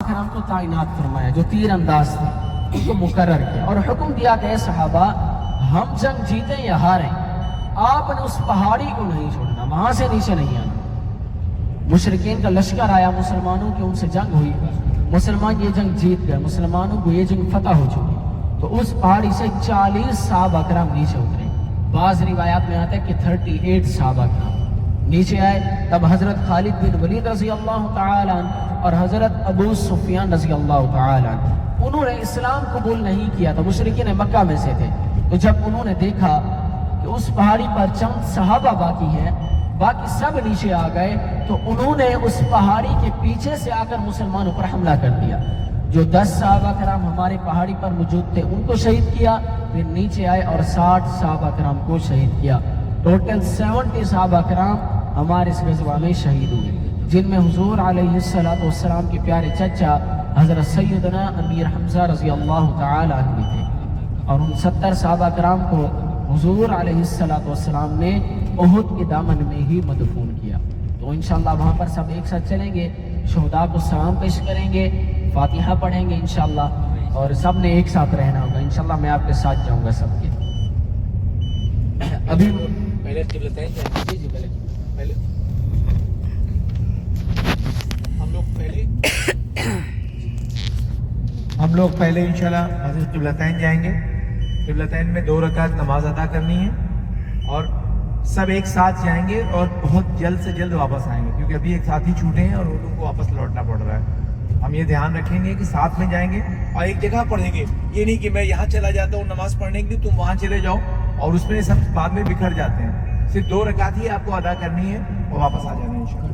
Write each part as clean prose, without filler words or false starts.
کرام کو تعینات فرمایا جو تیر انداز تھے ان کو مقرر کیا اور حکم دیا کہ اے صحابہ ہم جنگ جیتیں یا ہاریں آپ نے اس پہاڑی کو نہیں چھوڑنا، وہاں سے نیچے نہیں آنا۔ مشرکین کا لشکر آیا مسلمانوں کی، ان سے جنگ ہوئی، مسلمان یہ جنگ جیت گئے، مسلمانوں کو یہ جنگ فتح ہو چکی، تو اس پہاڑی سے 40 صحابہ کرام نیچے اترے۔ بعض روایات میں آتا ہے کہ 38 صحابہ کرام نیچے آئے۔ تب حضرت خالد بن ولید رضی اللہ تعالیٰ عنہ اور حضرت ابو سفیان رضی اللہ تعالیٰ عنہ انہوں نے اسلام قبول نہیں کیا تھا، مشرکین مکہ میں سے تھے۔ تو جب انہوں نے دیکھا کہ اس پہاڑی پر چند صحابہ باقی ہیں، باقی سب نیچے آ گئے، تو انہوں نے اس پہاڑی کے پیچھے سے آ کر مسلمانوں پر حملہ کر دیا۔ جو 10 صحابہ کرام ہمارے پہاڑی پر موجود تھے ان کو شہید کیا، پھر نیچے آئے اور 60 صحابہ کرام کو شہید کیا۔ ٹوٹل 70 صحابہ کرام ہمارے اس غزوہ میں شہید ہوئے، جن میں حضور علیہ السلام کے پیارے چچا حضرت سیدنا امیر حمزہ رضی اللہ تعالی عنہ بھی تھے، اور ان 70 صحابہ کرام کو حضور علیہ السلام نے احد کے دامن میں ہی مدفون کیا۔ تو انشاءاللہ وہاں پر سب ایک ساتھ چلیں گے، شہداء کو سلام پیش کریں گے، فاتحہ پڑھیں گے انشاءاللہ، اور سب نے ایک ساتھ رہنا ہوگا انشاءاللہ۔ میں آپ کے ساتھ جاؤں گا سب کے۔ ابھی پہلے قبلتین جائیں گے، پہلے ہم لوگ پہلے انشاءاللہ حضرت قبلتین جائیں گے۔ قبلتین میں 2 رکعت نماز ادا کرنی ہے، اور سب ایک ساتھ جائیں گے اور بہت جلد سے جلد واپس آئیں گے، کیونکہ ابھی ایک ساتھی چھوٹے ہیں اور ان لوگوں کو واپس لوٹنا پڑ رہا ہے۔ ہم یہ دھیان رکھیں گے کہ ساتھ میں جائیں گے اور ایک جگہ پڑھیں گے، یہ نہیں کہ میں یہاں چلا جاتا ہوں نماز پڑھنے کے لیے، تم وہاں چلے جاؤ، اور اس میں سب بعد میں بکھر جاتے ہیں۔ صرف 2 رکعت ہی آپ کو ادا کرنی ہے اور واپس آ جانا ہے انشاءاللہ۔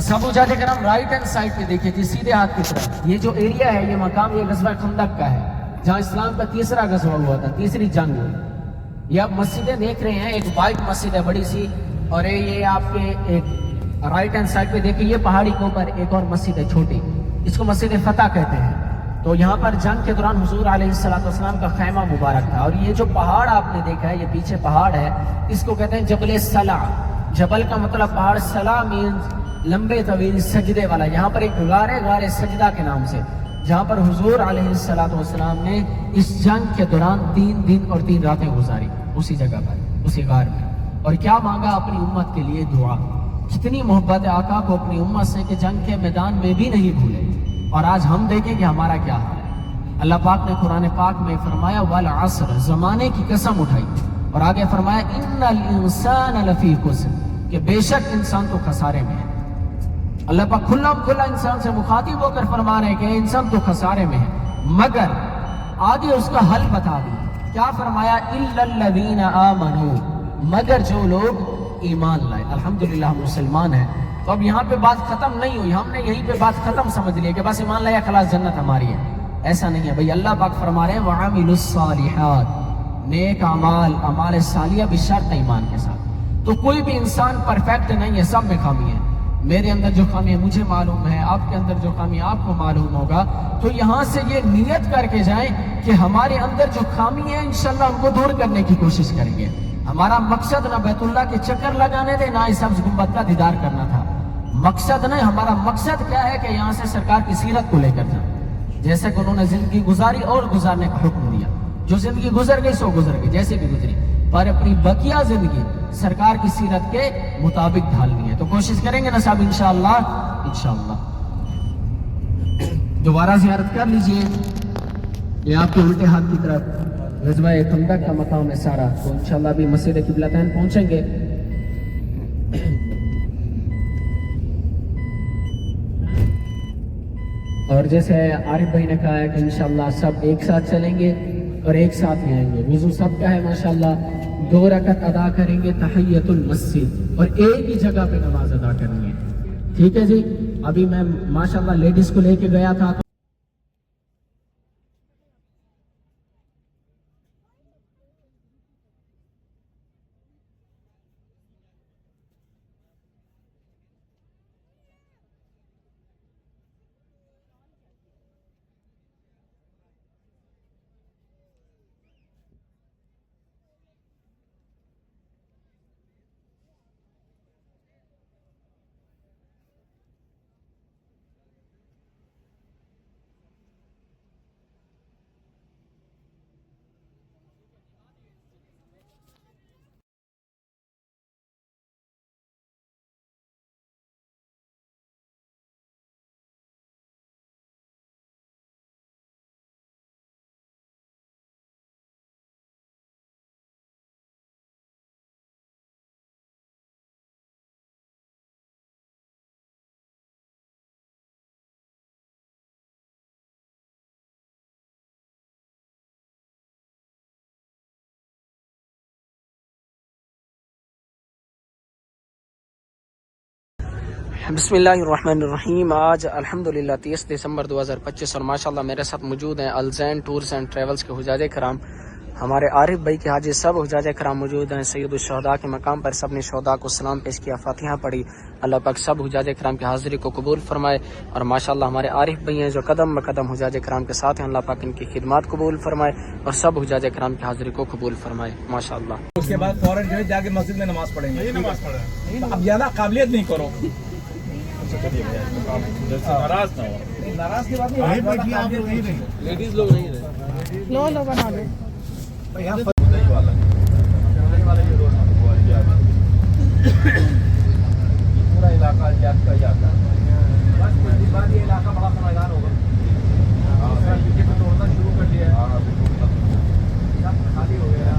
سب مجاہد کرام رائٹ ہینڈ سائڈ پہ دیکھیں جی، سیدھے ہاتھ کی طرف۔ یہ جو ایریا ہے، یہ مقام یہ غزوہ خندق کا ہے، جہاں اسلام کا تیسرا غزوہ ہوا تھا، تیسری جنگ ہوئی۔ یہ آپ مسجدیں دیکھ رہے ہیں، ایک وائٹ مسجد ہے بڑی سی، اور یہ آپ کے ایک رائٹ ہینڈ سائڈ پہ دیکھیں، یہ پہاڑی کے اوپر ایک اور مسجد ہے چھوٹی، اس کو مسجد فتح کہتے ہیں۔ تو یہاں پر جنگ کے دوران حضور علیہ السلام کا خیمہ مبارک تھا، اور یہ جو پہاڑ آپ نے دیکھا ہے، یہ پیچھے پہاڑ ہے، اس کو کہتے ہیں جبل سلا۔ جبل کا مطلب پہاڑ، سلا مینز لمبے طویل سجدے والا۔ یہاں پر ایک غار ہے، غار سجدہ کے نام سے، جہاں پر حضور علیہ السلام نے اس جنگ کے دوران 3 دن اور 3 راتیں گزاری، اسی جگہ پر، اسی غار میں، اور کیا مانگا اپنی امت کے لیے دعا۔ کتنی محبت ہے آقا کو اپنی امت سے کہ جنگ کے میدان میں بھی نہیں بھولے۔ اور آج ہم دیکھیں کہ ہمارا کیا حال ہے۔ اللہ پاک نے قرآن پاک میں فرمایا والعصر، زمانے کی قسم اٹھائی، اور آگے فرمایا ان الانسان لفی خسر، کہ بے شک انسان تو خسارے میں ہے۔ اللہ پاک کھلا انسان سے مخاطب ہو کر فرما رہے ہیں کہ انسان تو خسارے میں ہے، مگر آگے اس کا حل بتا دیا۔ کیا فرمایا؟ الا الذین آمنوا، مگر جو لوگ ایمان لائے۔ الحمدللہ ہم مسلمان ہیں، تو اب یہاں پہ بات ختم نہیں ہوئی، ہم نے یہیں پہ بات ختم سمجھ لیا کہ بس ایمان لایا خلاص جنت ہماری ہے۔ ایسا نہیں ہے بھئی، اللہ پاک فرما رہے ہیں وَعَمِلُوا الصَّالِحَاتِ، نیک اعمال صالحہ بھی شرط ایمان کے ساتھ۔ تو کوئی بھی انسان پرفیکٹ نہیں ہے، سب میں خامی ہے۔ میرے اندر جو خامی ہے مجھے معلوم ہے، آپ کے اندر جو خامی ہے آپ کو معلوم ہوگا۔ تو یہاں سے یہ نیت کر کے جائیں کہ ہمارے اندر جو خامی ہے انشاءاللہ ان کو دور کرنے کی کوشش کریں گے۔ ہمارا مقصد نہ بیت اللہ کے چکر لگانے تھے، نہ سبز گنبد کا دیدار کرنا تھا، مقصد نہیں۔ ہمارا مقصد کیا ہے کہ یہاں سے سرکار کی سیرت کو لے کر جائیں، جیسے کہ انہوں نے زندگی گزاری اور گزارنے کا حکم دیا۔ جو زندگی گزر گئی سو گزر گئی، جیسے بھی گزری، پر اپنی بقیہ زندگی سرکار کی سیرت کے مطابق ڈھالنی ہے۔ تو کوشش کریں گے نا صاحب انشاءاللہ۔ دوبارہ زیارت کر لیجئے، یہ آپ کے الٹے ہاتھ کی طرف غزوہ خندق کا مقام ہے سارا۔ تو انشاءاللہ ابھی مسجد قبلتین پہنچیں گے۔ اور جیسے عارف بھائی نے کہا ہے کہ انشاءاللہ سب ایک ساتھ چلیں گے اور ایک ساتھ ہی آئیں گے۔ وضو سب کا ہے ماشاءاللہ، 2 رکعت ادا کریں گے تحیۃ المسجد، اور ایک ہی جگہ پہ نماز ادا کرنی ہے، ٹھیک ہے جی۔ ابھی میں ماشاءاللہ لیڈیز کو لے کے گیا تھا، بسم اللہ الرحمن الرحیم. آج الحمدللہ 30 دسمبر 2025 اور ماشاءاللہ میرے ساتھ موجود ہیں الزین ٹورز اینڈ ٹریولز کے حجاج کرام. ہمارے عارف بھائی کے حاجی سب حجاج کرام موجود ہیں. سید الشہداء کے مقام پر سب نے شہداء کو سلام پیش کیا, فاتحہ پڑھی. اللہ پاک سب حجاج کرام کی حاضری کو قبول فرمائے. اور ماشاءاللہ ہمارے عارف بھائی ہیں جو قدم بقدم حجاج کرام کے ساتھ ہیں, اللہ پاک ان کی خدمات قبول فرمائے اور سب حجاج کرام کی حاضری کو قبول فرمائے ماشاءاللہ. اس کے بعد فوراً جو ہے جا کے مسجد میں نماز پڑھیں گے. اب زیادہ قابلیت نہیں کرو, ناراض نہ ہو. ناراض کی بات نہیں, لیڈیز لوگ نہیں رہے, لو بنا لو. پورا علاقہ یاد کا یاد ہے. بس پہلی بات یہ علاقہ بڑا سمجھدار ہوگا. پیچھے کو توڑنا شروع کر دیا ہے, خالی ہو گیا.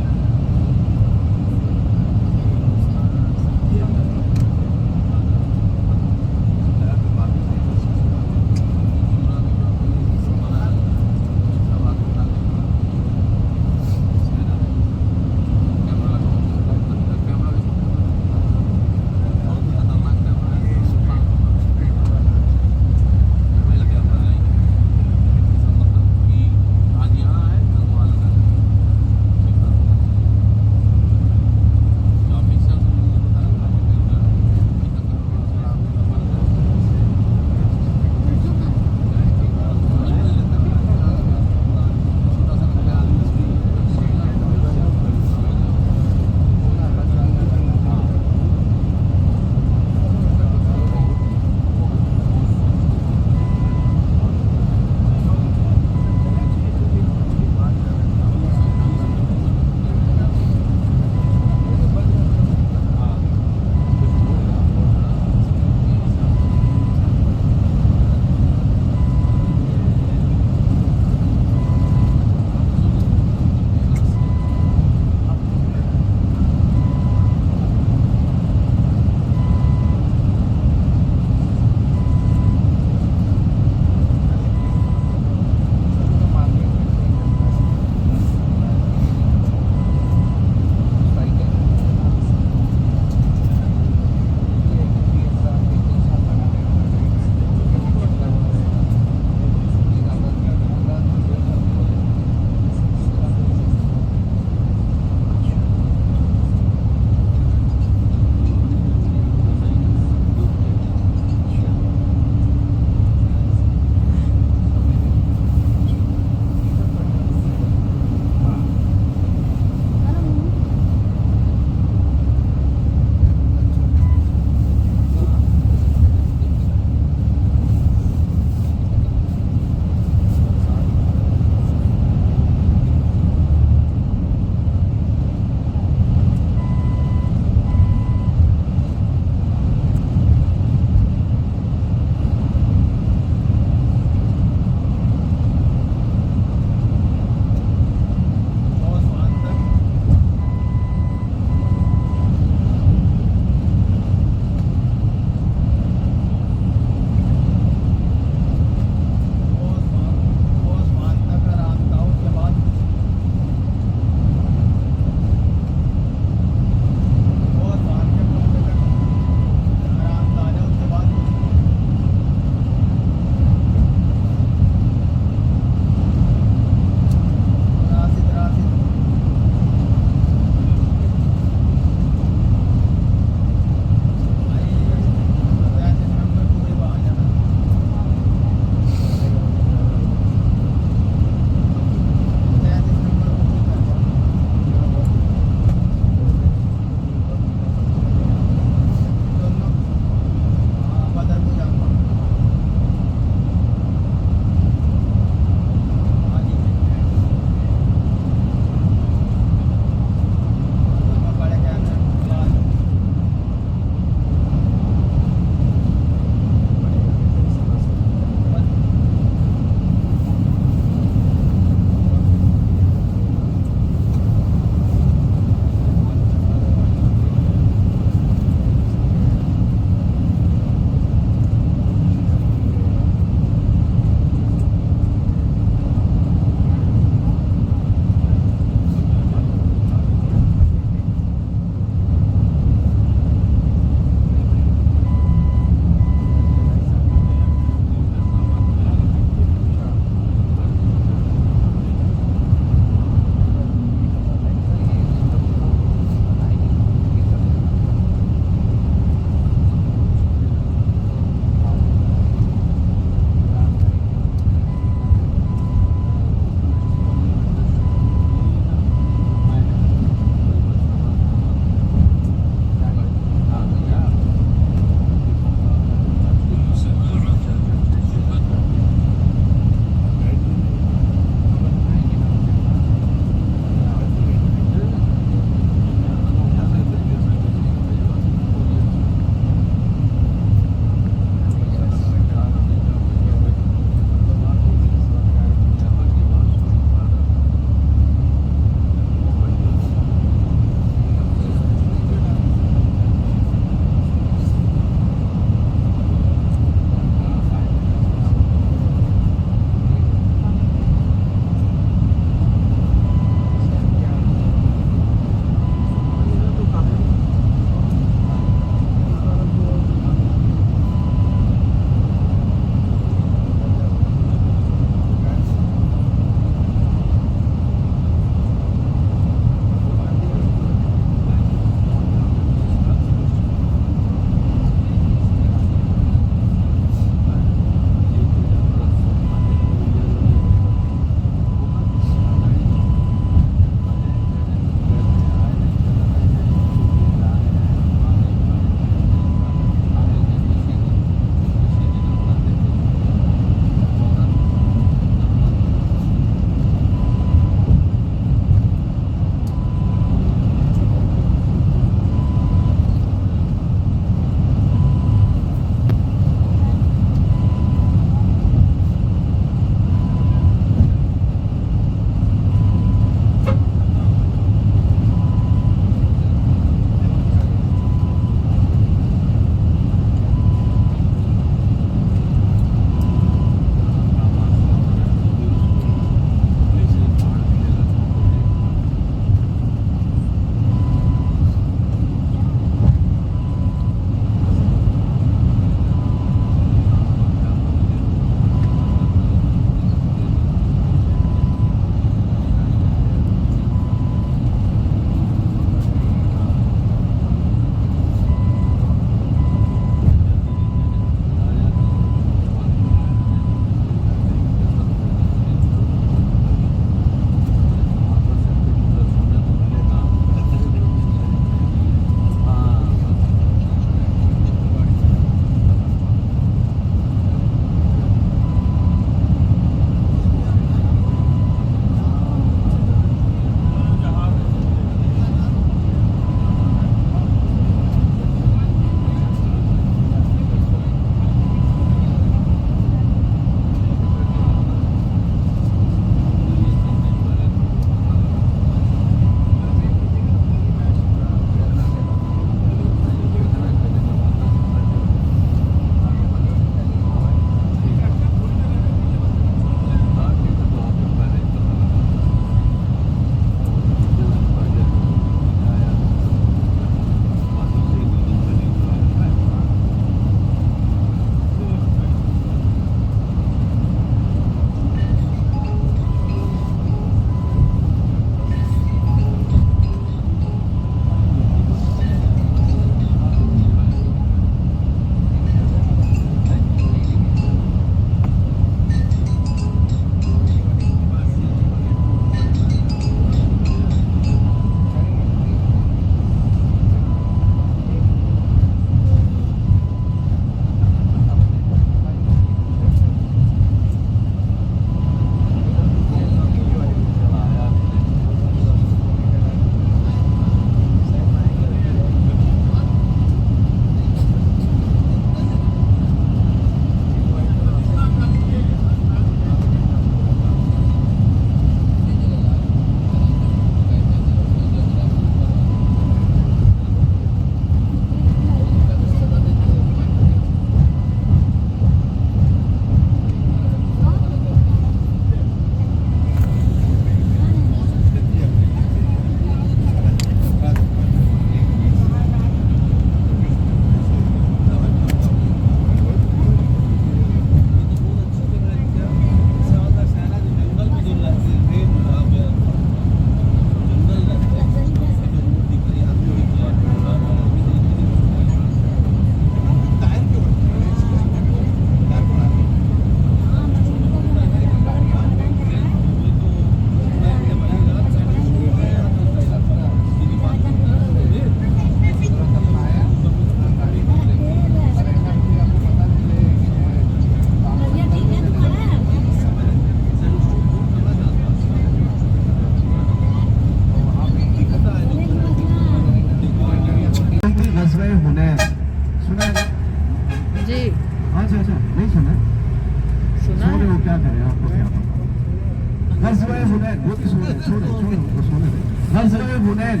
غزوہ حنین، وہ بھی سونے دیں، غزوہ حنین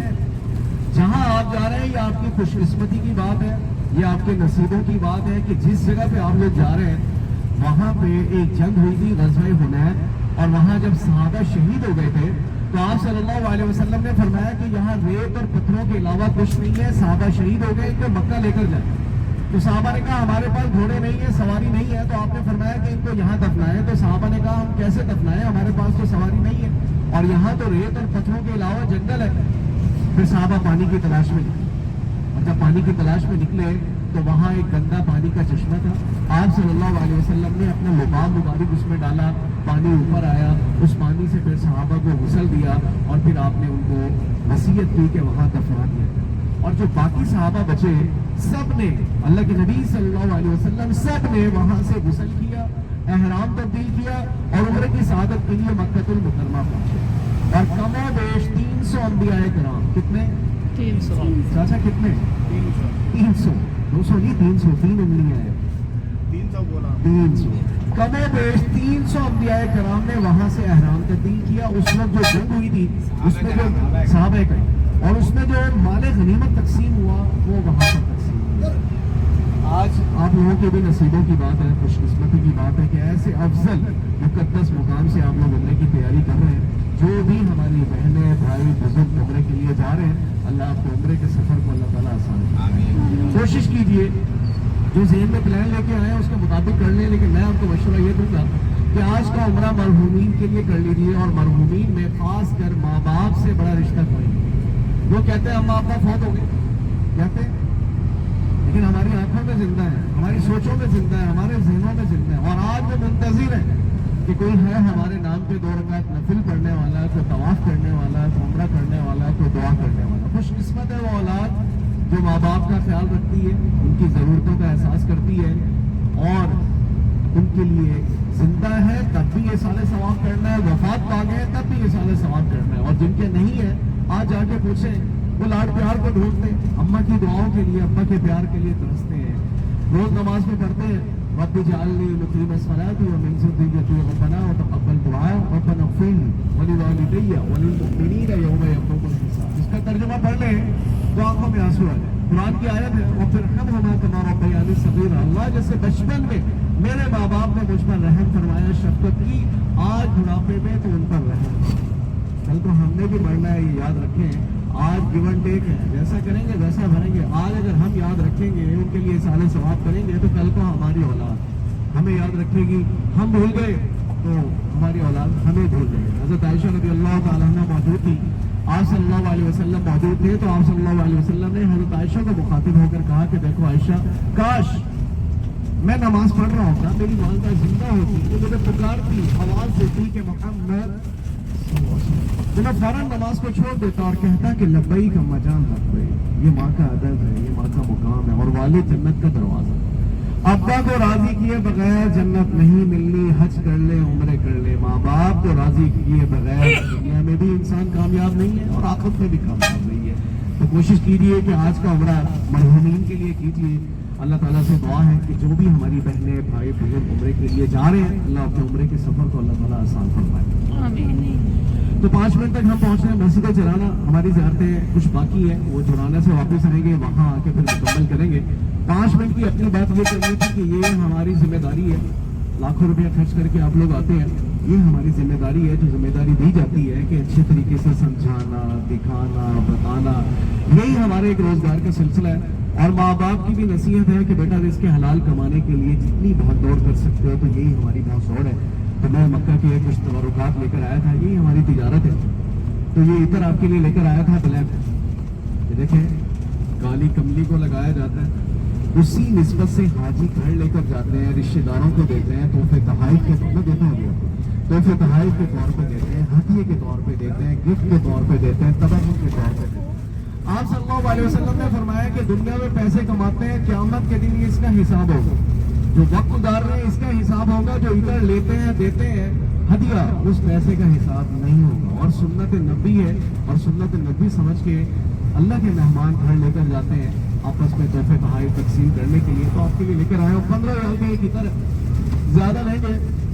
جہاں آپ جا رہے ہیں، یہ آپ کی خوش قسمتی کی بات ہے، یہ آپ کے نصیبوں کی بات ہے کہ جس جگہ پہ آپ لوگ جا رہے ہیں وہاں پہ ایک جنگ ہوئی تھی غزوہ حنین، اور وہاں جب صحابہ شہید ہو گئے تھے تو آپ صلی اللہ علیہ وسلم نے فرمایا کہ یہاں ریت اور پتھروں کے علاوہ کچھ نہیں ہے، صحابہ شہید ہو گئے، ان کو مکہ لے کر جائیں۔ تو صحابہ نے کہا ہمارے پاس گھوڑے نہیں ہیں، سواری نہیں ہے، تو آپ نے فرمایا کہ ان کو یہاں دفنائیں۔ تو صحابہ نے کہا ہم کیسے دفنائیں، ہمارے پاس تو سواری نہیں ہے اور یہاں تو ریت اور پتھروں کے علاوہ جنگل ہے۔ پھر صحابہ پانی کی تلاش میں نکلے، اور جب پانی کی تلاش میں نکلے تو وہاں ایک گندا پانی کا چشمہ تھا۔ آپ صلی اللہ علیہ وسلم نے اپنا لباب مبارک اس میں ڈالا، پانی اوپر آیا، اس پانی سے پھر صحابہ کو غسل دیا اور پھر آپ نے ان کو وصیت کی کہ وہاں دفنا دیا۔ اور جو باقی صحابہ بچے سب نے، اللہ کے نبی صلی اللہ علیہ وسلم سب نے وہاں سے غسل کیا، احرام تبدیل کیا اور عمرے کی سعادت کے لیے مکہ المکرمہ پہنچے۔ اور کم و بیش 300 انبیاء کرام، کتنے؟ 300 چاچا کتنے؟ 300، 200 نہیں، 300، 3 انگلیاں ہیں، 300 کم و بیش 300 انبیاء کرام نے وہاں سے احرام تبدیل کیا۔ اس وقت جو جنگ ہوئی تھی اس میں جو صحابہ کرام اور اس میں جو مال غنیمت تقسیم ہوا وہ وہاں پر تقسیم ہوا۔ آج آپ لوگوں کے بھی نصیبوں کی بات ہے، خوش قسمتی کی بات ہے کہ ایسے افضل مقدس مقام سے آپ لوگ عمرے کی تیاری کر رہے ہیں۔ جو بھی ہماری بہنیں بھائی بزرگ عمرے کے لیے جا رہے ہیں، اللہ آپ کو عمرے کے سفر کو اللہ تعالیٰ آسان کرے۔ کوشش کیجیے جو ذہن میں پلان لے کے آئے ہیں اس کے مطابق کر لیں، لیکن میں آپ کو مشورہ یہ دوں گا کہ آج کا عمرہ مرحومین کے لیے کر لیجیے، اور مرحومین میں خاص کر ماں باپ سے بڑا رشتہ کوئی نہیں۔ وہ کہتے ہیں ہم آپ کا فوت ہو گئے، کہتے ہیں، لیکن ہماری آنکھوں میں زندہ ہے، ہماری سوچوں میں زندہ ہے، ہمارے ذہنوں میں زندہ ہے، اور آج وہ منتظر ہے کہ کوئی ہے ہمارے نام پہ 2 رکعت نفل پڑھنے والا، کوئی طواف کرنے والا، کوئی عمرہ کرنے والا، کوئی دعا کرنے والا۔ خوش قسمت ہے وہ اولاد جو ماں باپ کا خیال رکھتی ہے، ان کی ضرورتوں کا احساس کرتی ہے اور ان کے لیے زندہ ہے تب بھی یہ سال ثواب کرنا ہے، وفات پا گئے تب بھی یہ سال ثواب کرنا ہے۔ اور جن کے نہیں ہے آج جا کے پوچھیں، وہ لاڈ پیار کو ڈھونڈتے ہیں، اماں کی دعاؤں کے لیے، ابا کے پیار کے لیے ترستے ہیں، روز نماز میں پڑھتے ہیں رب اجعلنی مقیم الصلاۃ ومن ذریتی ربنا وتقبل دعاء ربنا اغفر لي ولوالدي وللمؤمنین یوم یقوم الحساب۔ اس کا ترجمہ پڑھ لیں تو آنکھوں میں آنسو آ جائے۔ قرآن کی آیت ہے وَارْحَمْهُمَا كَمَا رَبَّيَانِي صَغِيرًا، اللہ جیسے بچپن میں میرے ماں باپ نے مجھ پر رحم فرمایا، شفقت کی، آج بڑھاپے میں تو ان پر رحم۔ کل تو ہم نے بھی مرنا ہے، یہ یاد رکھیں۔ آج گیو اینڈ ٹیک ہے، جیسا کریں گے ویسا بھریں گے۔ آج اگر ہم یاد رکھیں گے، ان کے لیے سال ثواب کریں گے، تو کل کو ہماری اولاد ہمیں یاد رکھے گی۔ ہم بھول گئے تو ہماری اولاد ہمیں بھول گئے۔ حضرت عائشہ رضی اللہ تعالیٰ عنہ موجود تھی، آپ صلی اللہ علیہ وسلم موجود تھے، تو آپ صلی اللہ علیہ وسلم نے حضرت عائشہ کو مخاطب ہو کر کہا کہ دیکھو عائشہ، کاش میں نماز پڑھ رہا ہوتا، میری والدہ زندہ ہوتی تو مجھے پکارتی، آواز دیتی کہ محمد، تو میں فوراً نماز کو چھوڑ دیتا اور کہتا کہ لبیک اما جان لبیک۔ یہ ماں کا ادب ہے، یہ ماں کا مقام ہے، اور والد جنت کا دروازہ۔ ابا کو راضی کیے بغیر جنت نہیں ملنی، حج کر لے عمرے کر لے، ماں باپ کو راضی کیے بغیر دنیا میں بھی انسان کامیاب نہیں ہے اور آخرت میں بھی کامیاب نہیں ہے۔ تو کوشش کیجیے کہ آج کا عمرہ مرحومین کے لیے کیجیے۔ اللہ تعالیٰ سے دعا ہے کہ جو بھی ہماری بہنیں بھائی بزرگ عمرے کے لیے جا رہے ہیں، اللہ اپنے عمرے کے سفر کو اللہ تعالیٰ آسان فرمائے۔ آمین۔ تو 5 منٹ تک ہم پہنچ رہے ہیں مسجد جرانا، ہماری زیارتیں کچھ باقی ہیں، وہ جرانا سے واپس آئیں گے، وہاں آ کے پھر مکمل کریں گے۔ 5 منٹ کی اپنی بات یہ کرنی تھی کہ یہ ہماری ذمہ داری ہے، لاکھوں روپیہ خرچ کر کے آپ لوگ آتے ہیں، یہ ہماری ذمہ داری ہے، جو ذمہ داری دی جاتی ہے کہ اچھے طریقے سے سمجھانا، دکھانا، بتانا، یہی ہمارے ایک روزگار کا سلسلہ ہے۔ اور ماں باپ کی بھی نصیحت ہے کہ بیٹا رزق حلال کمانے کے لیے جتنی بھاگ دوڑ کر سکتے ہو، تو یہی ہماری بھاگ دوڑ ہے۔ تو میں مکہ کے کچھ تبرکات لے کر آیا تھا، یہی ہماری تجارت ہے۔ تو یہ عطر آپ کے لیے لے کر آیا تھا بلیک، یہ دیکھیں کالی کملی کو لگایا جاتا ہے، اسی نسبت سے حاجی گھر لے کر جاتے ہیں، رشتے داروں کو دیتے ہیں، تحفے تحائف کے طور پہ دیتے ہیں، تحفے تحائف کے طور پہ دیتے ہیں، ہدیے کے طور پہ دیتے ہیں، گفٹ کے طور پہ دیتے ہیں، تبرک کے طور پہ دیتے ہیں۔ آپ صلی اللہ علیہ وسلم نے فرمایا کہ دنیا میں پیسے کماتے ہیں، قیامت کے دن اس کا حساب ہوگا، جو وقت گزار رہے ہیں اس کا حساب ہوگا، جو ادھر لیتے ہیں دیتے ہیں ہدیہ، اس پیسے کا حساب نہیں ہوگا۔ اور سنت نبی ہے، اور سنت نبی سمجھ کے اللہ کے مہمان گھر لے کر جاتے ہیں آپس میں تحفے تحائف تقسیم کرنے کے لیے۔ تو آپ کے لیے لے کر آئے ہو 15 ریال کا ایک عطر ہے، زیادہ نہیں ہے،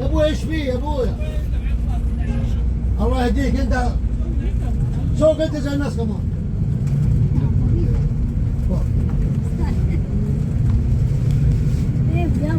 يا ابويا ايش فيه يا ابويا؟ الله يهديك انت سوق انت زي الناس كمان.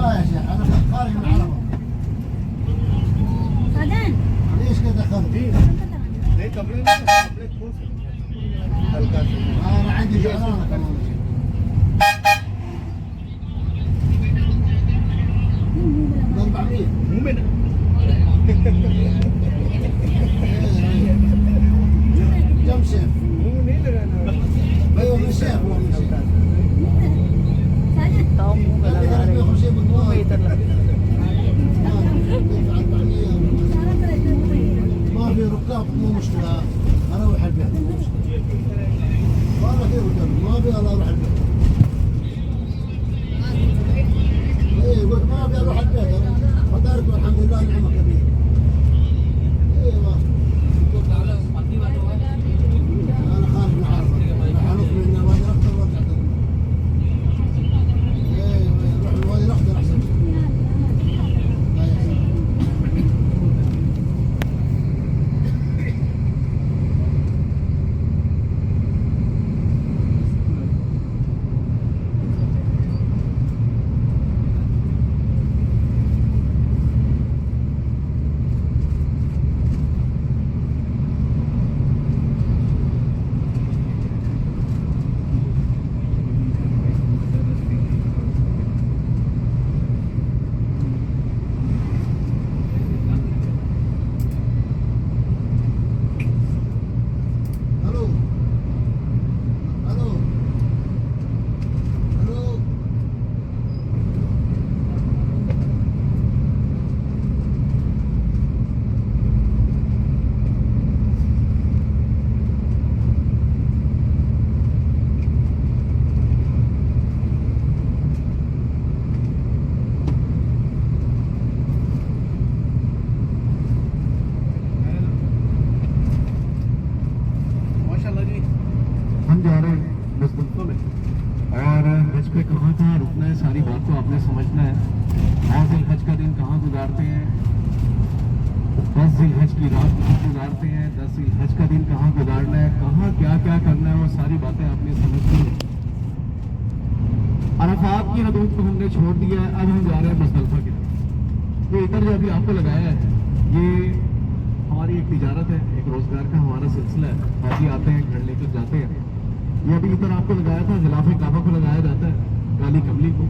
لا يا شيخ انا خارج من العرب. ليش كذا خارج؟ انا عندي شغلانه كمان. مو من كم سيف؟ ايوه من سيف هو من سيف. تو منہ لگا رہے منہ ادھر لگا. ما في ركاب مو مشكلة، اروح البيت مو مشكلة. والله كيف قلت ما في الا اروح البيت. ايه قلت ما ابي اروح البيت فطرت والحمد لله نعمة كبيرة. ايوه انا خارج من عرفة راح انط من الوادي الاخضر وارجع تاني. ايوه روح الوادي الاخضر احسن. ہم جا رہے ہیں مزدلفہ میں اور حج پہ کہاں کہاں رکنا ہے ساری بات کو آپ نے سمجھنا ہے. 9 ذی الحج کا دن کہاں گزارتے ہیں, 10 ذی الحج کی رات کہاں گزارتے ہیں, 10 ذی الحج کا دن کہاں گزارنا ہے, کہاں کیا کیا کرنا ہے, وہ ساری باتیں آپ نے سمجھنی ہیں. عرفات کی حدود کو ہم نے چھوڑ دیا ہے, اب ہم جا رہے ہیں مزدلفہ کی طرف. یہ ادھر جو ابھی آپ کو لگایا ہے یہ ہماری ایک تجارت ہے, ایک روزگار کا ہمارا سلسلہ ہے. حاجی آتے ہیں گھر لے کر جاتے ہیں. یہ ابھی ادھر آپ کو لگایا تھا غلاف کعبہ کو لگایا جاتا ہے کالی کملی کو,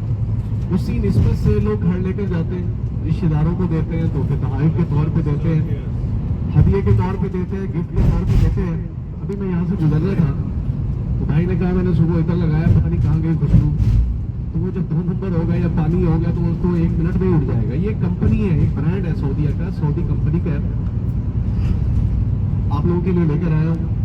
اسی نسبت سے لوگ گھر لے کر جاتے ہیں, رشتے داروں کو دیتے ہیں, تحفے تحائف کے طور پہ دیتے ہیں, ہدیے کے طور پہ دیتے ہیں, گفٹ کے طور پہ دیتے ہیں. ابھی میں یہاں سے گزر رہا تھا تو بھائی نے کہا میں نے صبح ادھر لگایا, پتہ نہیں کہاں گئی خوشبو. تو وہ جب 2 نمبر ہوگا یا پانی ہوگا تو اس کو 1 منٹ میں ہی اڑ جائے گا. یہ ایک کمپنی ہے, ایک برانڈ ہے سعودیہ کا, سعودی کمپنی کا ہے. آپ لوگوں کے لیے لے کر آیا ہوں.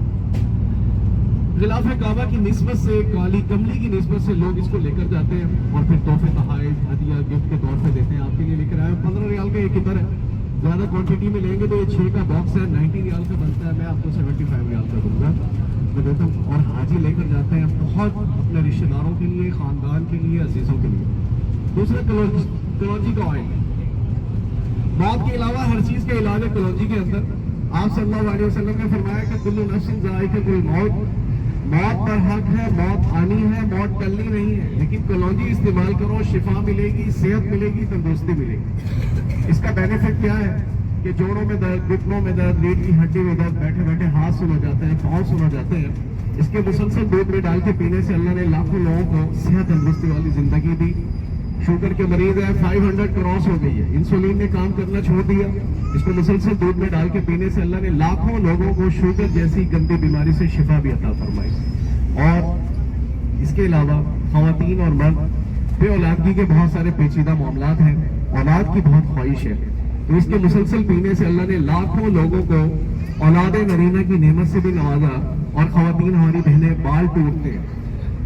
غلاف کعبہ کی نسبت سے, کالی کملی کی نسبت سے لوگ اس کو لے کر جاتے ہیں اور پھر تحفے تحائف ہدیہ گفٹ کے طور پہ دیتے ہیں. آپ کے لیے لے کر آیا ہوں. 15 ریال کا ایک ادھر ہے, زیادہ کوانٹٹی میں لیں گے تو یہ 6 کا باکس ہے, 90 ریال کا بنتا ہے. میں آپ کو 75 ریال کا دوں گا, میں دیتا ہوں. اور حاجی لے کر جاتے ہیں بہت اپنے رشتے داروں کے لیے, خاندان کے لیے, عزیزوں کے لیے. دوسرا کلونجی کا آئل, موت کے علاوہ ہر چیز کا علاج ہے کلونجی کے اندر. آپ صلی اللہ علیہ وسلم نے فرمایا کہ کل نفس ذائقۃ الموت, موت پر حق ہے, موت آنی ہے, موت ٹلنی نہیں ہے, لیکن کلونجی استعمال کرو, شفا ملے گی, صحت ملے گی, تندرستی ملے گی. اس کا بینیفٹ کیا ہے کہ جوڑوں میں درد, گھٹنوں میں درد, ریڑھ کی ہڈی میں درد, بیٹھے بیٹھے ہاتھ سن ہو جاتے ہیں, پاؤں سن ہو جاتے ہیں. اس کے مسلسل دودھ میں ڈال کے پینے سے اللہ نے لاکھوں لوگوں کو صحت تندرستی والی زندگی دی. شوگر کے مریض ہیں 500 کراس ہو گئی ہے, انسولین نے کام کرنا چھوڑ دیا. اس کو مسلسل دودھ میں ڈال کے پینے سے اللہ نے لاکھوں لوگوں کو شوگر جیسی گندی بیماری سے شفا بھی عطا فرمائی. اور اس کے علاوہ خواتین اور مرد بے اولادگی کے بہت سارے پیچیدہ معاملات ہیں, اولاد کی بہت خواہش ہے, تو اس کے مسلسل پینے سے اللہ نے لاکھوں لوگوں کو اولاد نرینہ کی نعمت سے بھی نوازا. اور خواتین ہماری بہنیں بال ٹوٹتے ہیں,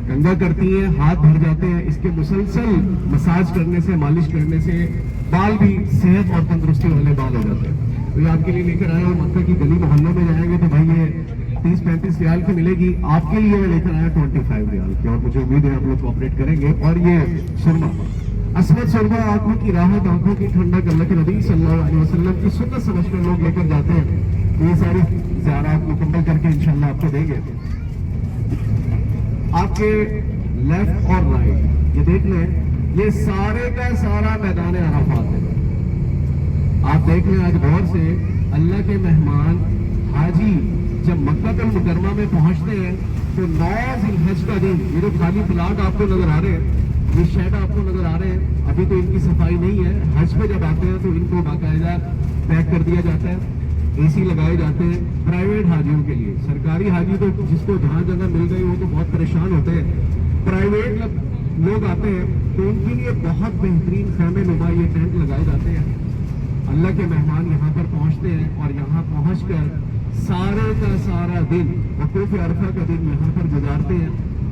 گنگا کرتی ہیں, ہاتھ بھر جاتے ہیں, اس کے مسلسل مساج کرنے سے, مالش کرنے سے بال بھی صحت اور تندرستی والے بال ہو جاتے ہیں. تو یہ آپ کے لیے لے کر آیا ہوں. مکہ کی گلی محلوں میں جائیں گے تو بھائی یہ 30-35 ریال کی ملے گی. آپ کے لیے میں لے کر آیا 25 ریال کی, اور مجھے امید ہے آپ لوگ کوآپریٹ کریں گے. اور یہ سرما, اسود سرما, آنکھوں کی راحت, آنکھوں کی ٹھنڈک, اللہ کے نبی صلی اللہ علیہ وسلم کی سنت سمجھ کر لوگ لے کر جاتے ہیں. یہ ساری زیارات مکمل کر کے انشاءاللہ آپ کو دیں گے. آپ کے لیفٹ اور رائٹ یہ دیکھ لیں, یہ سارے کا سارا میدان عرفات ہے. آپ دیکھ لیں آج غور سے, اللہ کے مہمان حاجی جب مکہ المکرمہ میں پہنچتے ہیں تو 9 ذی الحج کا دن, یہ جو خالی پلاٹ آپ کو نظر آ رہے ہیں, یہ شیڈ آپ کو نظر آ رہے ہیں, ابھی تو ان کی صفائی نہیں ہے. حج پہ جب آتے ہیں تو ان کو باقاعدہ پیک کر دیا جاتا ہے, اے سی لگائے جاتے ہیں. پرائیویٹ حاجیوں کے لیے, سرکاری حاجی تو جس کو جہاں جگہ مل گئی وہ تو بہت پریشان ہوتے ہیں. پرائیویٹ لوگ آتے ہیں تو ان کے لیے بہت بہترین خیمے نما یہ ٹینٹ لگائے جاتے ہیں. اللہ کے مہمان یہاں پر پہنچتے ہیں اور یہاں پہنچ کر سارے کا سارا دن وقوف عرفہ کا دن یہاں پر گزارتے ہیں.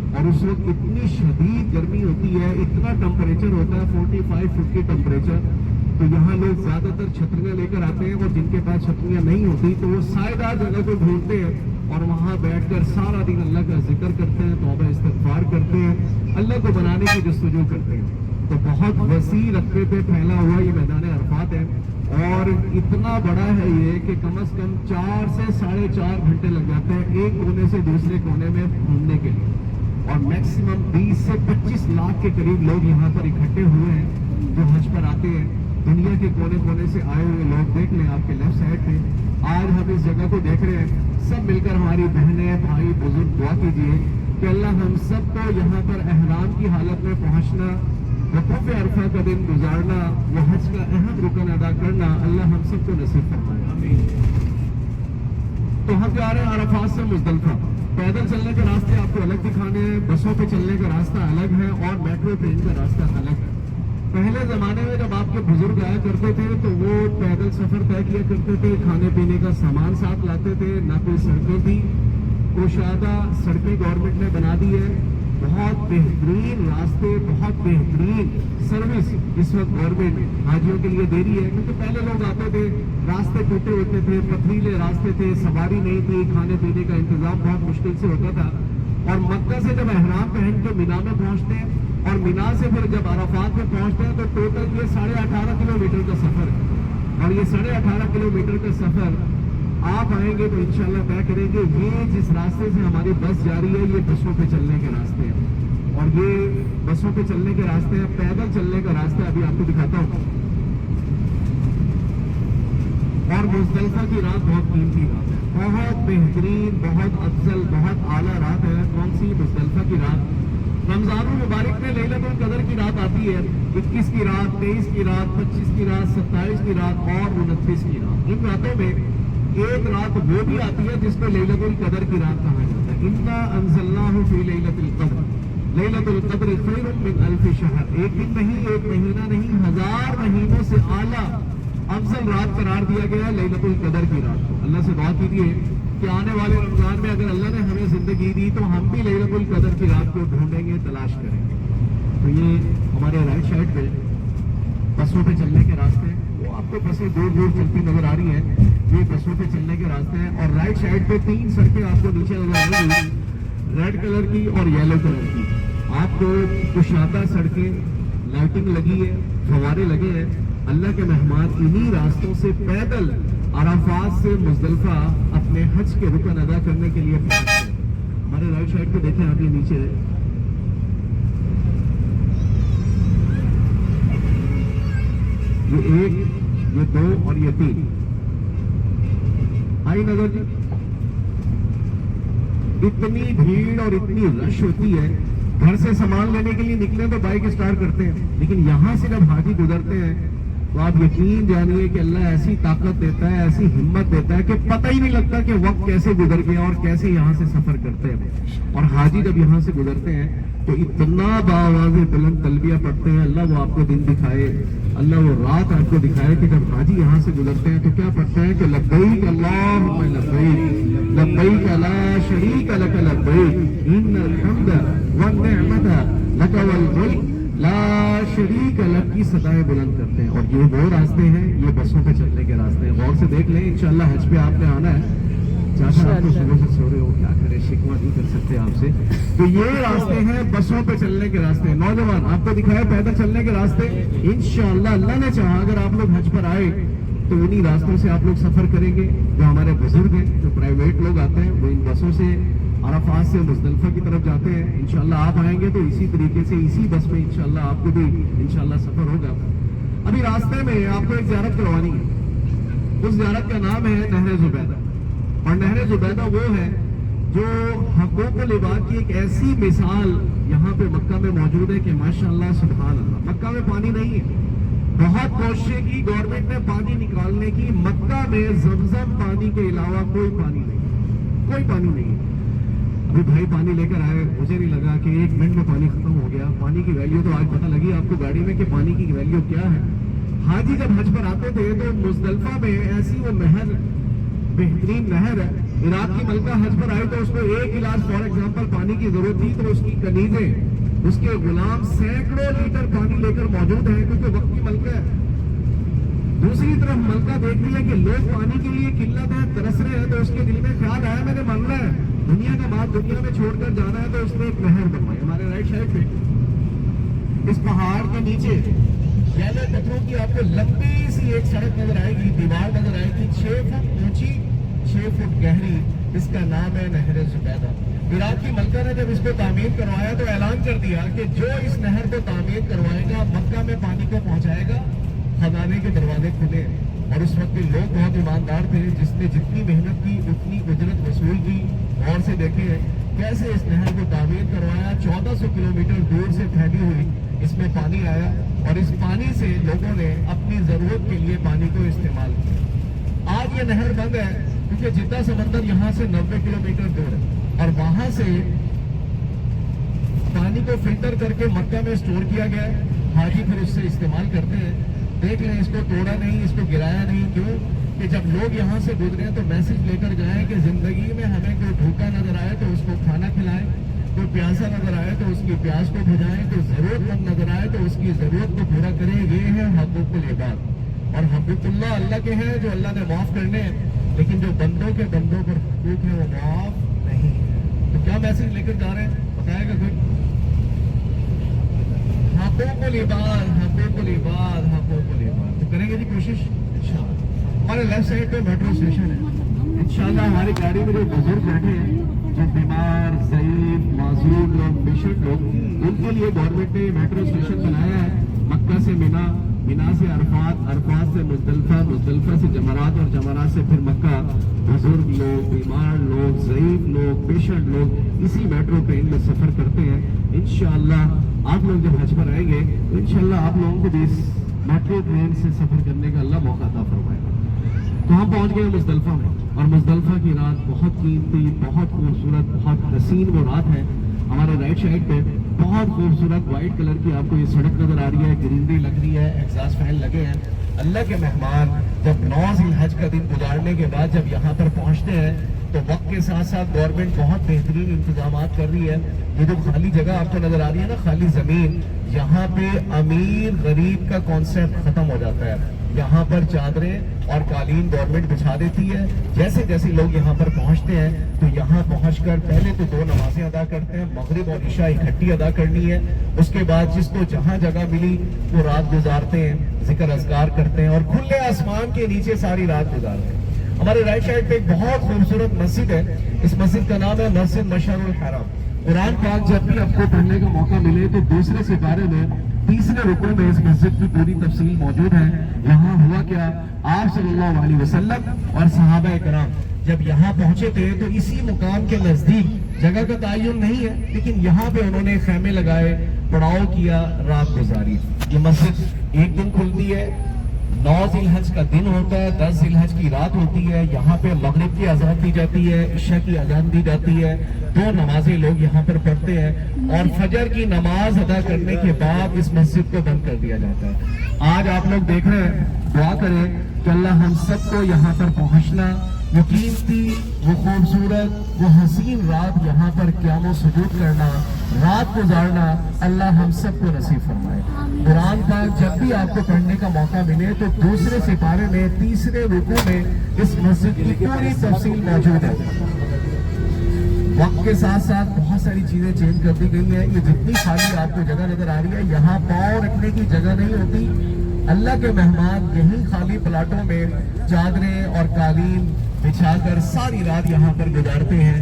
اور اس وقت اتنی شدید گرمی ہوتی ہے, اتنا ٹمپریچر ہوتا ہے 45-50 ٹمپریچر, تو یہاں لوگ زیادہ تر چھتریاں لے کر آتے ہیں, اور جن کے پاس چھتریاں نہیں ہوتی تو وہ سائیدار جگہ کو ڈھونڈتے ہیں اور وہاں بیٹھ کر سارا دن اللہ کا ذکر کرتے ہیں, توبہ استغفار کرتے ہیں, اللہ کو بنانے کی جستجو کرتے ہیں. تو بہت وسیع رقبے پہ پھیلا ہوا یہ میدان عرفات ہے, اور اتنا بڑا ہے یہ کہ کم از کم 4 سے 4.5 گھنٹے لگ جاتے ہیں ایک کونے سے دوسرے کونے میں گھومنے کے لیے. اور میکسیمم 20 سے 25 لاکھ کے قریب لوگ یہاں پر اکٹھے ہوئے ہیں جو حج پر آتے ہیں. دنیا کے کونے کونے سے آئے ہوئے لوگ, دیکھ لیں آپ کے لیفٹ سائڈ پہ, آج ہم اس جگہ کو دیکھ رہے ہیں. سب مل کر ہماری بہنیں, بھائی, بزرگ دعا کیجیے کہ اللہ ہم سب کو یہاں پر احرام کی حالت میں پہنچنا, وقوف عرفہ کا دن گزارنا, وہ حج کا اہم رکن ادا کرنا اللہ ہم سب کو نصیب فرمائے. آمین. تو ہم جا رہے ہیں عرفات سے مزدلفہ. پیدل چلنے کے راستے آپ کو الگ دکھانے ہیں, بسوں پہ چلنے کا راستہ الگ ہے, اور میٹرو ٹرین کا راستہ الگ ہے. پہلے زمانے میں جب آپ کے بزرگ آیا کرتے تھے تو وہ پیدل سفر طے کیا کرتے تھے, کھانے پینے کا سامان ساتھ لاتے تھے, نہ کوئی سڑکیں تھی. کشادہ سڑکیں گورنمنٹ نے بنا دی ہے, بہت بہترین راستے, بہت بہترین سروس اس وقت گورنمنٹ حاجیوں کے لیے دے رہی ہے. کیونکہ پہلے لوگ آتے تھے, راستے ٹوٹے ہوتے تھے, پتھریلے راستے تھے, سواری نہیں تھی, کھانے پینے کا انتظام بہت مشکل سے ہوتا تھا. اور مکہ سے جب احرام پہن کے مینا میں پہنچتے ہیں, اور مینا سے پھر جب عرفات میں پہنچتے ہیں, تو ٹوٹل یہ 18.5 کلومیٹر کا سفر ہے. اور یہ 18.5 کلومیٹر کا سفر آپ آئیں گے تو انشاءاللہ طے کریں گے. یہ جس راستے سے ہماری بس جا رہی ہے یہ بسوں پہ چلنے کے راستے ہیں, اور یہ بسوں پہ چلنے کے راستے ہیں. پیدل چلنے کا راستہ ابھی آپ کو دکھاتا ہوں. اور مزدلفہ کی رات بہت قیمتی رات ہے, بہت بہترین, بہت افضل, بہت اعلیٰ رات ہے. کون سی؟ مزدلفہ کی رات. رمضان المبارک میں لیلۃ القدر کی رات آتی ہے, 21 کی رات, 23 کی رات, 25 کی رات, 27 کی رات اور 29 کی رات. ان راتوں میں ایک رات وہ بھی آتی ہے جس کو لیلۃ القدر کی رات کہا جاتا ہے. انا انزلناہ فی لیلۃ القدر, لیلۃ القدر خیر من الف شہر. ایک دن نہیں, ایک مہینہ نہیں, 1000 مہینوں سے اعلیٰ افضل رات قرار دیا گیا لیلۃ القدر کی رات کو. اللہ سے دعا کیجیے کہ آنے والے رمضان میں اگر اللہ نے ہمیں زندگی دی تو ہم بھی لیلۃ القدر کی رات کو ڈھونڈیں گے, تلاش کریں گے. تو یہ ہمارے رائٹ سائڈ پہ بسوں پہ چلنے کے راستے, وہ آپ کو بسیں دور دور چلتی نظر آ رہی ہیں, یہ بسوں پہ چلنے کے راستے ہیں. اور رائٹ سائڈ پہ 3 سڑکیں آپ کو نیچے نظر آ رہی ہیں, ریڈ کلر کی اور یلو کلر کی. آپ کو کشادہ سڑکیں, لائٹنگ لگی ہے, فوارے لگے ہیں. اللہ کے مہمان انہی راستوں سے پیدل عرفات سے مزدلفہ اپنے حج کے رکن ادا کرنے کے لیے پہنچتے ہیں. ہمارے رائٹ سائڈ پہ دیکھیں آپ, یہ نیچے یہ 1, یہ 2 اور یہ 3 آئی نظر جی. اتنی بھیڑ اور اتنی رش ہوتی ہے. گھر سے سامان لینے کے لیے نکلے تو بائک اسٹارٹ کرتے ہیں, لیکن یہاں سے جب حاجی گزرتے ہیں تو آپ یقین جانیے کہ اللہ ایسی طاقت دیتا ہے, ایسی ہمت دیتا ہے کہ پتہ ہی نہیں لگتا کہ وقت کیسے گزر گیا اور کیسے یہاں سے سفر کرتے ہیں. اور حاجی جب یہاں سے گزرتے ہیں تو اتنا باآواز بلند تلبیہ پڑھتے ہیں, اللہ وہ آپ کو دن دکھائے, اللہ وہ رات آپ کو دکھائے کہ جب حاجی یہاں سے گزرتے ہیں تو کیا پڑھتے ہیں کہ لبیک اللہم لبیک, لبیک لا شریک لک لبیک, ان الحمد والنعمت لک والملک لا شریک لک کی صدائیں بلند کرتے ہیں. اور یہ وہ راستے ہیں, یہ بسوں پہ چلنے کے راستے ہیں. غور سے دیکھ لیں, انشاءاللہ حج پہ آپ نے آنا ہے. چاچا آپ تو صبح سے سو رہے ہو, کیا کرے, شکوہ نہیں کر سکتے آپ سے. تو یہ راستے ہیں بسوں پہ چلنے کے راستے. نوجوان آپ کو دکھائے پیدل چلنے کے راستے. انشاءاللہ اللہ نے چاہا اگر آپ لوگ حج پر آئے تو انہی راستوں سے آپ لوگ سفر کریں گے. جو ہمارے بزرگ ہیں, جو پرائیویٹ لوگ آتے ہیں, وہ ان بسوں سے عرفات سے مزدلفہ کی طرف جاتے ہیں. انشاءاللہ آپ آئیں گے تو اسی طریقے سے اسی بس میں انشاءاللہ آپ کو بھی انشاءاللہ سفر ہوگا. ابھی راستے میں آپ کو ایک زیارت کروانی ہے. اس زیارت کا نام ہے نہر زبیدہ. اور نہر زبیدہ وہ ہے جو حقوق العباد کی ایک ایسی مثال یہاں پہ مکہ میں موجود ہے کہ ماشاءاللہ سبحان اللہ. مکہ میں پانی نہیں ہے, بہت کوششیں کی گورنمنٹ نے پانی نکالنے کی. مکہ میں زمزم پانی کے علاوہ کوئی پانی نہیں, کوئی پانی نہیں. ابھی بھائی پانی لے کر آئے, مجھے نہیں لگا کہ 1 منٹ میں پانی ختم ہو گیا. پانی کی ویلیو تو آج پتہ لگی آپ کو گاڑی میں کہ پانی کی ویلیو کیا ہے. حاجی جب حج پر آتے تھے تو مزدلفہ میں ایسی وہ نہر, بہترین نہر ہے. عراق کی ملکہ حج پر آئی تو اس کو 1 گلاس فار ایگزامپل پانی کی ضرورت تھی تو اس کی کنیزیں, اس کے غلام سینکڑوں لیٹر پانی لے کر موجود ہیں کیونکہ وقت کی ملکہ ہے. دوسری طرف ملکہ دیکھ رہی ہے کہ لوگ پانی کے لیے قلت ہے, ترس رہے ہیں, تو اس کے دل میں خیال آیا میں نے ماننا ہے دنیا کا بات دنیا میں چھوڑ کر جانا ہے, تو اس نے ایک نہر بنوائی. ہمارے رائٹ سائڈ پہ اس پہاڑ کے نیچے یلو پتھروں کی آپ کو لمبی سی ایک سڑک نظر آئے گی, دیوار نظر آئے گی, 6 فٹ اونچی 6 فٹ گہری. اس کا نام ہے نہر زبیدہ. عراق کی ملکہ نے جب اس کو تعمیر کروایا تو اعلان کر دیا کہ جو اس نہر کو تعمیر کروائے گا مکہ میں پانی کو پہنچائے گا, خزانے کے دروازے کھلے. اور اس وقت کے لوگ بہت ایماندار تھے, جس نے جتنی محنت کی اتنی اجرت وصول کی. غور سے دیکھیں کیسے اس نہر کو تعمیر کروایا. 1400 کلومیٹر دور سے پھیلی ہوئی اس میں پانی آیا اور اس پانی سے لوگوں نے اپنی ضرورت کے لیے پانی کو استعمال کیا. آج یہ نہر بند ہے کیونکہ جدہ سمندر یہاں سے 90 کلومیٹر دور ہے اور وہاں سے پانی کو فلٹر کر کے مکہ میں اسٹور کیا گیا ہے. حاجی پھر اس سے استعمال کرتے ہیں. دیکھ لیں اس کو توڑا نہیں, اس کو گرایا نہیں. کیوں کہ جب لوگ یہاں سے گزرے تو میسج لے کر جائیں کہ زندگی میں ہمیں کوئی بھوکا نظر آئے تو اس کو کھانا کھلائیں, کوئی پیاسا نظر آئے تو اس کی پیاس کو بجھائیں, کوئی ضرورت مند نظر آئے تو اس کی ضرورت کو پورا کریں. یہ ہے حقوق العباد. اور حقوق اللہ اللہ کے ہیں جو اللہ نے معاف کرنے ہیں, لیکن جو بندوں کے بندوں پر حقوق ہے وہ معاف نہیں ہے. تو کیا میسج لے کر جا رہے ہیں بتائے گا کوئی؟ حقوق العباد, حقوق العباد, حقوق العباد. تو کریں گے جی کوشش انشاءاللہ. ہمارے لیفٹ سائڈ پہ میٹرو اسٹیشن ہے. انشاءاللہ ہماری گاڑی میں جو بزرگ بیٹھے ہیں, جو بیمار, ضعیف, معذور لوگ, پیشنٹ لوگ, ان کے لیے گورنمنٹ نے میٹرو اسٹیشن بنایا ہے. مکہ سے مینا, مینا سے عرفات, عرفات سے مزدلفہ, مزدلفہ سے جمرات اور جمرات سے پھر مکہ. بزرگ لوگ, بیمار لوگ, ضعیف لوگ, پیشنٹ لوگ اسی میٹرو ٹرین میں سفر کرتے ہیں. انشاءاللہ آپ لوگ جب حج پر آئیں گے تو انشاءاللہ آپ لوگوں کو بھی اس میٹرو ٹرین سے سفر کرنے کا اللہ موقع عطا فرمائے گا. تو ہم پہنچ گئے مزدلفہ میں, اور مزدلفہ کی رات بہت قیمتی, بہت خوبصورت, بہت حسین وہ رات ہے. ہمارے رائٹ سائڈ پہ بہت خوبصورت وائٹ کلر کی آپ کو یہ سڑک نظر آ رہی ہے, گرینری لگ رہی ہے, ایگزاسٹ فین لگے ہیں. اللہ کے مہمان جب 9 ذی الحج کا دن گزارنے کے بعد جب یہاں پر پہنچتے ہیں تو وقت کے ساتھ ساتھ گورنمنٹ بہت بہترین انتظامات کر رہی ہے. یہ جو خالی جگہ آپ کو نظر آ رہی ہے نا, خالی زمین, یہاں پہ امیر غریب کا کانسیپٹ ختم ہو جاتا ہے. یہاں پر چادریں اور قالین گورنمنٹ بچھا دیتی ہے. جیسے جیسے لوگ یہاں پر پہنچتے ہیں تو یہاں پہنچ کر پہلے تو 2 نمازیں ادا کرتے ہیں, مغرب اور عشاء اکٹھی ادا کرنی ہے. اس کے بعد جس کو جہاں جگہ ملی وہ رات گزارتے ہیں, ذکر اذکار کرتے ہیں اور کھلے آسمان کے نیچے ساری رات گزارتے ہیں. ہمارے رائٹ سائڈ پہ ایک بہت خوبصورت مسجد ہے. اس مسجد کا نام ہے مسجد مشعر الحرام. قرآن پاک جب بھی آپ کو پڑھنے کا موقع ملے تو دوسرے سپارے میں 3رے رکوع میں اس مسجد کی پوری تفصیل موجود ہے. یہاں ہوا کیا, آپ صلی اللہ علیہ وسلم اور صحابہ کرام جب یہاں پہنچے تھے تو اسی مقام کے نزدیک, جگہ کا تعین نہیں ہے لیکن یہاں پہ انہوں نے خیمے لگائے, پڑاؤ کیا, رات گزاری. یہ مسجد ایک دن کھلتی ہے, 9 ذی الحج کا دن ہوتا ہے, 10 ذی الحج کی رات ہوتی ہے. یہاں پہ مغرب کی اذان دی جاتی ہے, عشاء کی اذان دی جاتی ہے. 2 نمازیں لوگ یہاں پر پڑھتے ہیں اور فجر کی نماز ادا کرنے کے بعد اس مسجد کو بند کر دیا جاتا ہے. آج آپ لوگ دیکھ رہے ہیں, دعا کریں کہ اللہ ہم سب کو یہاں پر پہنچنا, وہ قیمتی, وہ خوبصورت, وہ حسین رات یہاں پر قیام و سجود کرنا, رات گزارنا اللہ ہم سب کو نصیب فرمائے. قرآن پاک جب بھی آپ کو پڑھنے کا موقع ملے تو دوسرے سپارے میں 3رے رکوع میں اس مسجد کی پوری تفصیل موجود ہے. وقت کے ساتھ ساتھ بہت ساری چیزیں چینج کر دی گئی ہیں. یہ جتنی خالی آپ کو جگہ نظر آ رہی ہے, یہاں پاؤں رکھنے کی جگہ نہیں ہوتی. اللہ کے مہمان یہیں خالی پلاٹوں میں چادریں اور قالین بچھا کر ساری رات یہاں پر گزارتے ہیں.